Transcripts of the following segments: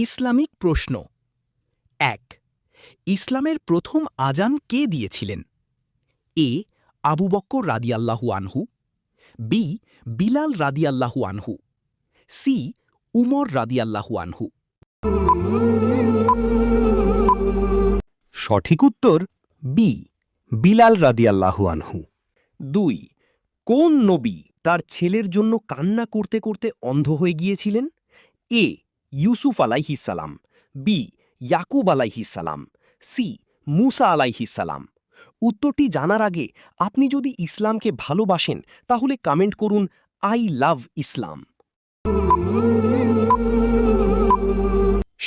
Islamic প্রশ্ন ১ ইসলামের প্রথম আজান কে দিয়েছিলেন? এ আবু বক্কর রাদিয়াল্লাহু আনহু, বি বিলাল রাদিয়াল্লাহু আনহু, সি উমর রাদিয়াল্লাহু আনহু। সঠিক উত্তর বি বিলাল রাদিয়াল্লাহু আনহু। ২ কোন নবী তার ছেলের জন্য কান্না করতে করতে অন্ধ হয়ে গিয়েছিলেন? এ ইউসুফ আলাইহিসসালাম, বি ইয়াকুব আলাইহিসসালাম, সি মুসা আলাইহিসসালাম। উত্তরটি জানার আগে আপনি যদি ইসলামকে ভালোবাসেন তাহলে কমেন্ট করুন আই লাভ ইসলাম।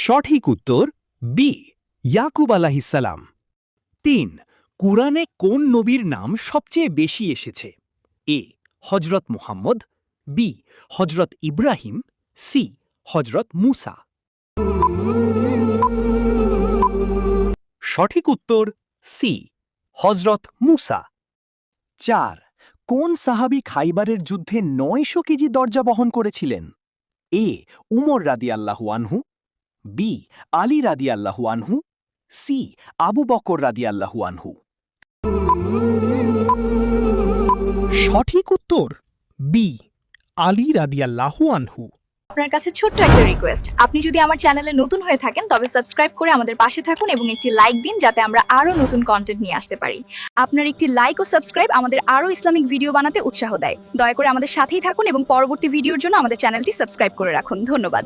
সঠিক উত্তর বি ইয়াকুব আলাইহিসসালাম। ৩ কুরআনে কোন নবীর নাম সবচেয়ে বেশি এসেছে? এ হজরত মুহাম্মদ, বি হজরত ইব্রাহিম, সি হজরত মুসা। সঠিক উত্তর সি হজরত মুসা। ৪ কোন সাহাবী খাইবারের যুদ্ধে ৯০০ কেজি দরজা বহন করেছিলেন? এ উমর রাদিয়াল্লাহু আনহু, বি আলী রাদিয়াল্লাহু আনহু, সি আবু বকর রাদিয়াল্লাহু আনহু। সঠিক উত্তর বি আলী রাদিয়াল্লাহু আনহু। আপনার কাছে ছোট্ট একটা রিকোয়েস্ট, আপনি যদি আমার চ্যানেলে নতুন হয়ে থাকেন তবে সাবস্ক্রাইব করে আমাদের পাশে থাকুন এবং একটি লাইক দিন যাতে আমরা আরো নতুন কন্টেন্ট নিয়ে আসতে পারি। আপনার একটি লাইক ও সাবস্ক্রাইব আমাদের আরো ইসলামিক ভিডিও বানাতে উৎসাহ দেয়। দয়া করে আমাদের সাথেই থাকুন এবং পরবর্তী ভিডিওর জন্য আমাদের চ্যানেলটি সাবস্ক্রাইব করে রাখুন। ধন্যবাদ।